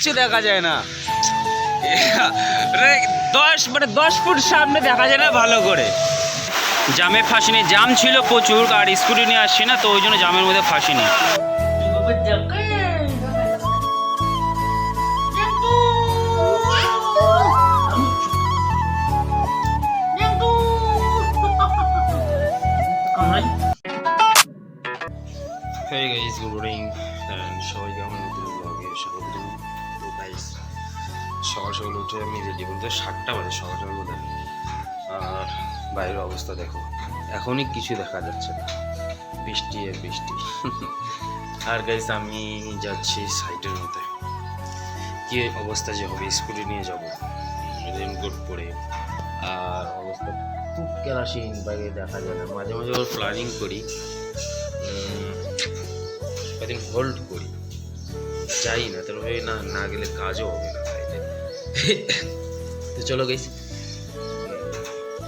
কিচ্ছু দেখা যায় না। 10 ফুট সামনে দেখা যায় না ভালো করে। জামে ফাঁসিনি, জাম ছিল প্রচুর, আর স্কুটি নিয়ে আসছি না, তো ওই জন্য জামের মধ্যে ফাঁসিনি। Hey guys, good morning and সবাইকে আমার নতুন ব্লগে স্বাগত। তো গাইস সকাল সকাল উঠে আমি রেডি, বলতে 7টা বাজে, সকাল সকাল উঠে আর বাইরের অবস্থা দেখো, এখনই কিছু দেখা যাচ্ছে না, বৃষ্টি আর বৃষ্টি। আর গাইস আমি যাচ্ছি সাইটের মধ্যে, কি অবস্থা যে হবে, স্কুটি নিয়ে যাব রেনকোট পরে, আর অবস্থা খুব কেরাসিন, বাইরে দেখা যায় না। মাঝে মাঝে ওর প্ল্যানিং করি, কদিন হোল্ড করি, যাই না, তারপরে না গেলে কাজও হবে না সাইডে। তো চলো গাইস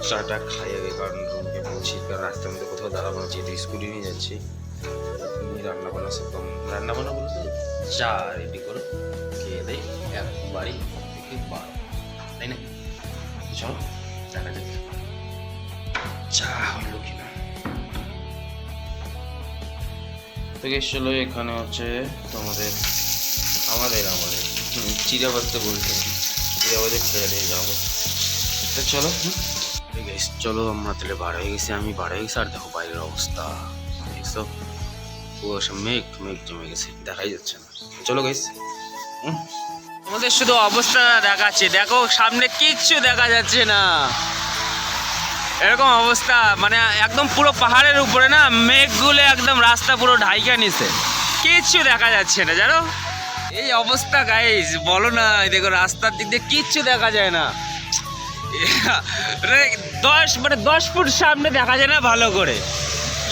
চাটা খাই আগে, কারণ রুমকে পৌঁছি, কারণ রাস্তার মধ্যে কোথাও দাঁড়াবো না, যেহেতু স্কুটি নিয়ে যাচ্ছি। তুমি রান্না বান্না সব রান্না বান্না বলতে চা রেডি করো, খেয়ে দেয় একবারই থেকে বারো, তাই না? চলো দেখা যাক চা হলো কিনা। তো চলো, এখানে হচ্ছে তোমাদের আমাদের চিরাবাজতে বলতে, চিরাবাজে খেয়ে দিয়ে যাবো। তো চলো চলো, আমরা তাহলে বার হয়ে গেছি, আমি বার হয়ে গেছি। আর দেখো বাইরের অবস্থা দেখছো, কুয়াশা মেঘ জমে গেছে, দেখাই যাচ্ছে না। চলো গাইস, আমাদের শুধু অবস্থা দেখাচ্ছে, দেখো সামনে কিচ্ছু দেখা যাচ্ছে না, এরকম অবস্থা। মানে একদম পুরো পাহাড়ের উপরে না, মেঘগুলো একদম রাস্তা পুরো ঢাইকা নিছে, কিচ্ছু দেখা যাচ্ছে না, জানো এই অবস্থা গাইস। বলো না, দেখো রাস্তার দিক দিয়ে কিচ্ছু দেখা যায় না। 10 ফুট সামনে দেখা যায় না ভালো করে,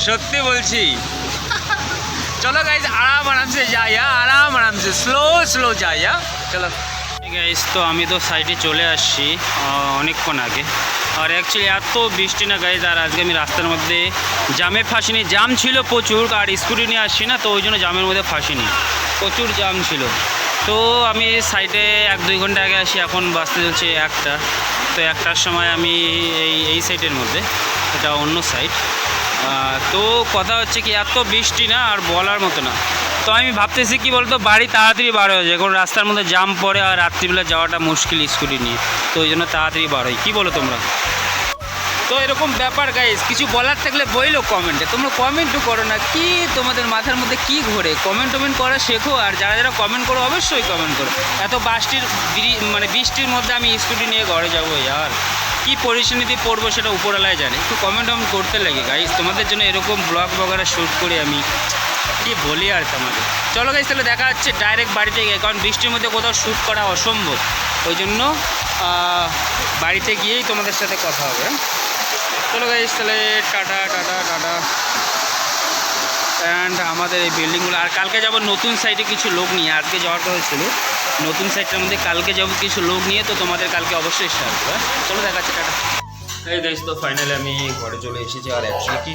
সত্যি বলছি। চলো গাইস, আরামসে যাই, আরামসে স্লো যাই। চলো গাইস, তো আমি তো সাইডে চলে আসছি অনেকক্ষণ আগে। আর অ্যাকচুয়ালি এত বৃষ্টি না গাইজ, আর আজকে আমি রাস্তার মধ্যে জামে ফাঁসিনি, জাম ছিল প্রচুর, আর স্কুটি নিয়ে আসছি না, তো ওই জন্য জামের মধ্যে ফাঁসিনি, প্রচুর জাম ছিল। তো আমি সাইডে 1-2 ঘন্টা আগে আসি, এখন বাসতে চলছে 1টা। তো 1টার সময় আমি এই সাইডের মধ্যে, এটা অন্য সাইড। তো কথা হচ্ছে কি, এত বৃষ্টি না আর বলার মতো না। তো আমি ভাবতেছি কি বলতো, বাড়ি তাড়াতাড়ি বার হয়ে যায়, কারণ রাস্তার মধ্যে জাম পড়ে আর রাত্রিবেলা যাওয়াটা মুশকিল স্কুটি নিয়ে, তো ওই জন্য তাড়াতাড়ি বার হয়। কী বলো তোমরা? তো এরকম ব্যাপার গাইজ, কিছু বলার থাকলে বইলো কমেন্টে, তোমরা কমেন্টও করো না, কি তোমাদের মাথার মধ্যে কি ঘোরে, কমেন্ট করা শেখো। আর যারা কমেন্ট করো অবশ্যই কমেন্ট করো। এত বৃষ্টির মধ্যে আমি স্কুটি নিয়ে ঘরে যাবো, আর কি পরিস্থিতি পড়বো সেটা উপরওয়ালাই জানে। একটু কমেন্ট করতে লাগে গাইজ, তোমাদের জন্য এরকম ব্লগ বগেরা শ্যুট করে আমি কি বলি আর তোমাকে। চলো গাইজ, তাহলে দেখা যাচ্ছে ডাইরেক্ট বাড়িতে গিয়ে, কারণ বৃষ্টির মধ্যে কোথাও শ্যুট করা অসম্ভব, ওই জন্য বাড়িতে গিয়েই তোমাদের সাথে কথা হবে। চলো গাইজ, তাহলে টাটা। অ্যান্ড আমাদের এই বিল্ডিংগুলো, আর কালকে যাব নতুন সাইটে কিছু লোক নিয়ে, আজকে যাওয়ার কথা ছিল নতুন সাইটটার মধ্যে, কালকে যাব কিছু লোক নিয়ে, তো তোমাদের কালকে অবশ্যই শেয়ার করবো। চলো দেখাচ্ছি, টাটা। এই গাইজ, তো ফাইনালি আমি ঘরে চলে এসেছি। আর অ্যাকচুয়ালি কি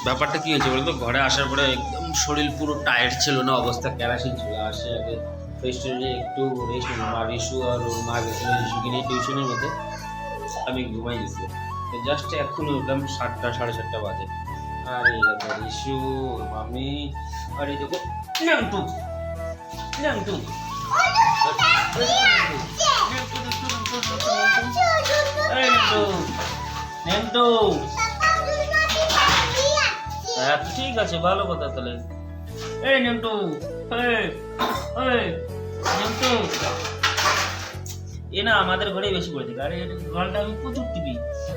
ব্যাপারটা কী হয়েছে বলতো, ঘরে আসার পরে একদম শরীর পুরো টায়ার্ড ছিল না, অবস্থা কেরাসিন ছিল। আসে আগে ফ্রেশ একটু রেস্ট, মা রিশু আর ওর মা গেছিলো রিশুকে নিয়ে টিউশনের মধ্যে, আমি ঘুমাই গেছিলাম। জাস্ট এক্ষুনি উঠলাম, 7টা 7:30 বাজে। আর এই দেখো রিশু, ওর মামি, আর এই দেখো ন্যাংটু। ঠিক আছে, ভালো কথা। তাহলে এই নেমটু, এ না আমাদের ঘরে বেশি করে থাকে, আরে ঘরটা আমি প্রচুর টিভি।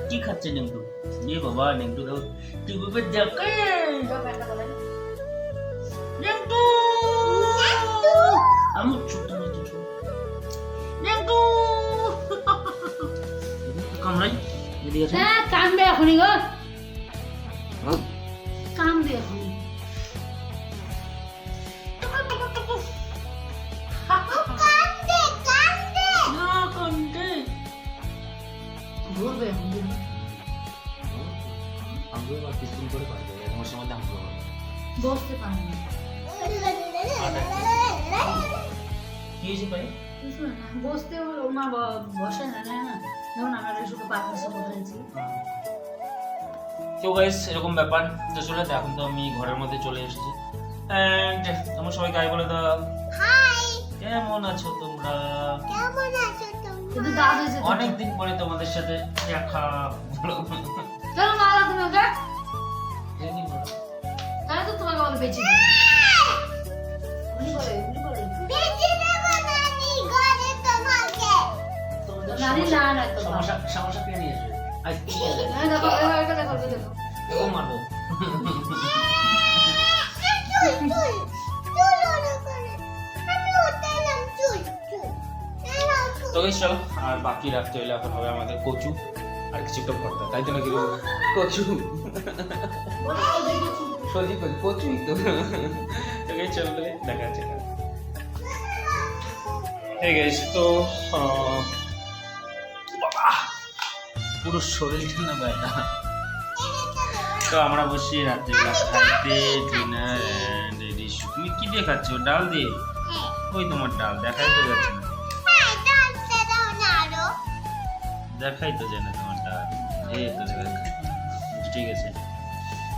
কি খাচ্ছে নেমটু? এ বাবা, নেমটু টিভিতে যাকে নেমটু, আমি ছোট নেমটু কামড়াই এদিকে আছে। হ্যাঁ, কামবে এখনই গো, কামবে এখনই। বসতে পারি। কি হয়েছে ভাই? বসতে হলো মা বসে না না যেমন আমরা শুধু পাশে বসেছি। তো গাইস এরকম ব্যাপার। তো চলে এখন তো আমি ঘরের মধ্যে চলে এসেছি। এন্ড তোমরা সবাই গাই বলে দাও হাই, কেমন আছো তোমরা? কেমন আছো কিন্তু তোমরা? দাঁত হয়েছে অনেকদিন পরে তোমাদের সাথে দেখা হলো। চলো মালা তুমি ওকে জানি বলো। তাহলে তো তোমাকে বলে বেঁচে দিই উনি করে বেঁচে দেবো নানি ঘরে তোমাকে। নানি না না তো সমস্যা সমস্যা কে নিয়েছে? আজ কি বলে? দেখো এটা দেখো দেখো ও মারবো। চুল চুল চুল ওরা করে, আমি উঠালাম চুল চুল এলাও চুল। তো গাইস চলো, আর বাকি রাখতে হলে এখন হবে আমাদের কচু আর কিছু একটা ভর্তা, তাই তো নাকি বলো? কচু সজি কচুই তো। তো গাইস চলো তাহলে দেখা যাচ্ছে। এই গাইস তো বাবা পুরো শরীরটা না ব্যথা। তো আমরা বসি রাত্রিবেলা খাইতে ডিনার এন্ড রিশু। তুমি কি দিয়ে খাচ্ছো? ডাল দিয়ে? হ্যাঁ, ওই তোমার ডাল দেখাই তো যাচ্ছে না। হ্যাঁ, ডালটা দাও না আরো। দেখাই তো যায় না তোমার ডাল। এই তো দেখা। ঠিক আছে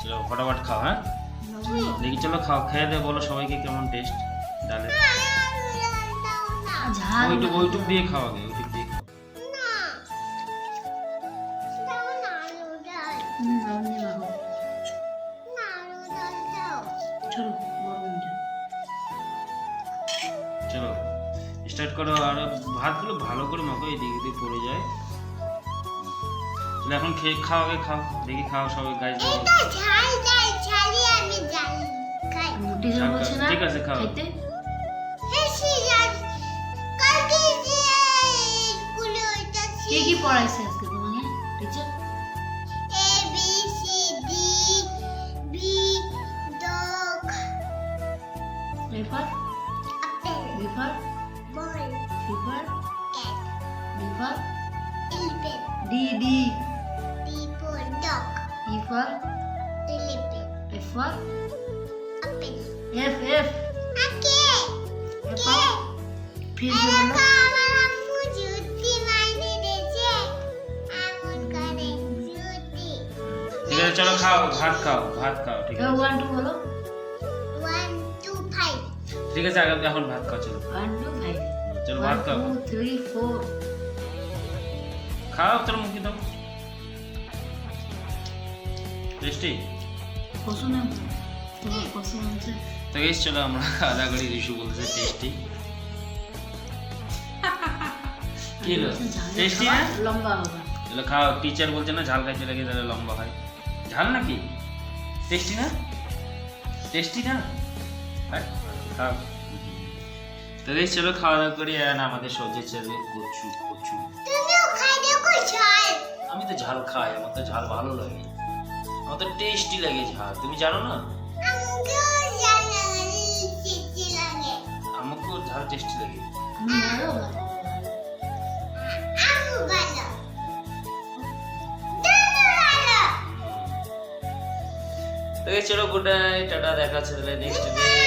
চলো ফটাফট খাও। হ্যাঁ দেখি চলো খাও, খেয়ে দে, বলো সবাইকে কেমন টেস্ট ডালের। হ্যাঁ, আরো ডাল দাও না। ঝাল ওইটুক দিয়ে খাও আগে, ওইটুক দিয়ে খাও। না, দাও না আরো ডাল। রান্নি মাখো না, আরো ডাল দাও। চলো বড় মিনিট চলো স্টার্ট করো। আর ভাতগুলো ভালো করে মাখো, এদিকে এদিকে পড়ে যায়। চলো এখন খেয়ে খাও, আগে খাও দেখি, খাও সবাই গাইজ। এটা ঝাল ডাল, ঝালি আমি ডাল খাই। টিচার বলছে না ঠিক আছে, খাও। খাইতে হেসি ডাল কালকে যে স্কুলে ওইটা কে কি পড়াইছে আজকে তোমাকে teacher A B C D B dog paper apple paper ball paper cat paper elephant D D D for dog paper elephant paper apple F F আকে পেপার ফির বলো আমার আম্মু জুতি মাইনে দিয়েছে আঙুল করে জুতি ঠিক আছে চলো খাও, ভাত খাও, ভাত খাও। ঠিক আছে 1 2 বলো 1 2 5 ঠিক আছে, আগে এখন ভাত খাও। চলো 1 2 5 চলো ভাত খাও, 1 2 3 4 খাও তোর মুখে দাও। টেস্টি পছন্দ তোমার পছন্দ আছে তো গাইস চলো আমরা খাওয়া দাওয়া করি। রিশু বলছে টেস্টি। কি হলো টেস্টি না? লম্বা হবে চলো খাও। টিচার বলছে না ঝাল খাইতে লাগে তাহলে লম্বা হয়। ঝাল নাকি? টেস্টি না? টেস্টি না? হ্যাঁ, খাও। তো গাইস চলো খাওয়া দাওয়া করি। আর আমাদের সহ্যে চলবে কচু কচু। তুমিও খাই দেখো ঝাল আমি তো ঝাল খাই, আমার তো ঝাল ভালো লাগে, আমার তো টেস্টি লাগে ঝাল। তুমি জানো না? আমাকেও জানা চিচি লাগে আমাকেও ঝাল টেস্টি লাগে। ভালো আমু ভালো দাদু ভালো তো গাইস চলো গুড নাইট, টাটা, দেখা হচ্ছে তাহলে নেক্সট ডে।